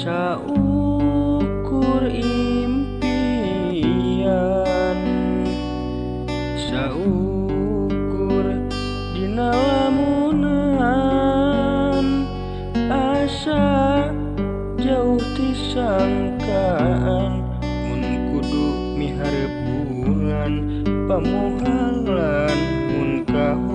Saukur impian, saukur dina lamunan, asa jauh ti sangkaan, mun kudu miharep bulan pamohalan mun kahontal.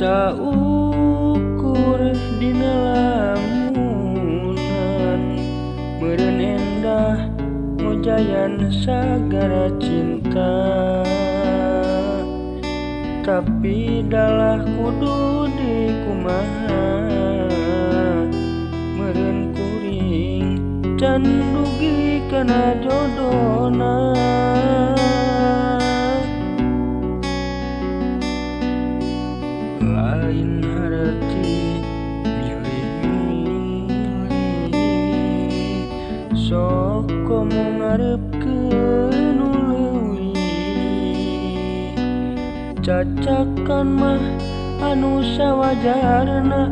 Saukur dina lamunan, meureun endah ngojayan sagara cinta, tapi dalah kudu dikumaha, meureun kuring can dugi kana jodona. Lain hareuti milih-milih, sok komo ngarepkeun nu leuwih. Cacakan mah anu sawajarna,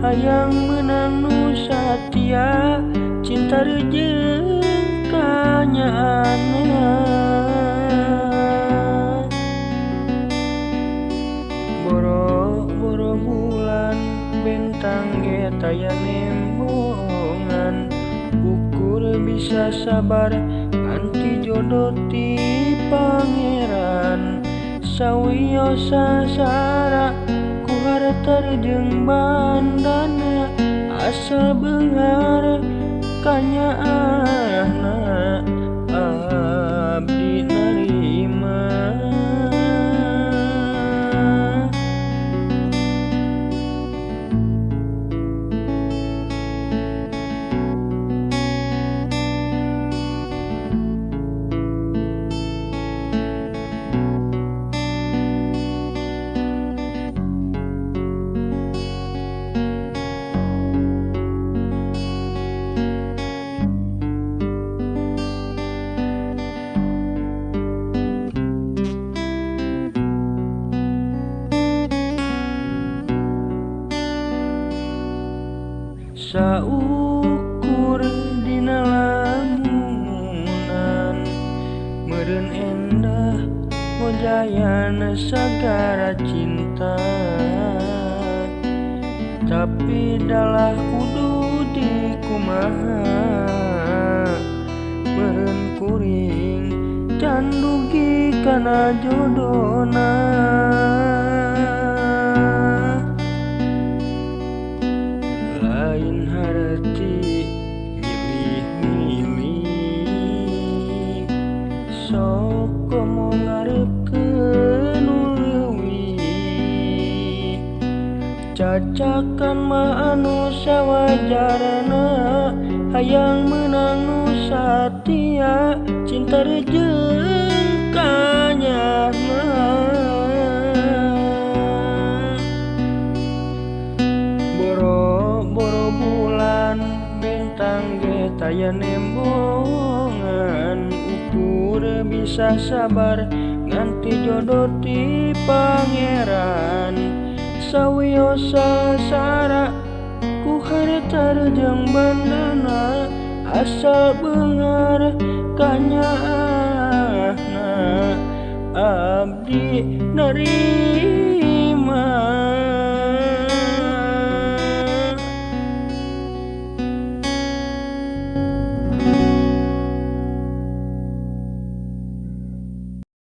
hayang meunang nu satia, cinta rejeung kanyaanna. Boro-boro bulan bentang ge taya nembongan, ukur bisa sabar nganti jodoh ti pangeran. Sawios sasara ku hareuteur jeung bandana, asal beunghar kanyaanna abdi narima. Saukur dina lamunan, meureun endah ngojayan sagara cinta, tapi dalah kudu dikumaha, meureun kuring can dugi kana jodona. Lain hareuti milih-milih, sok komo ngarepkeun nu leuwih. Cacakan mah anu sawajarna, hayang meunang nu satia, cinta rejeung kanyaanna. Boro-boro bulan bintang ge taya nembongan, ukur bisa sabar nganti jodoh ti pangeran. Sawios sasara ku hareuteur jeung bandana, asal beunghar kanyaanna abdi narima.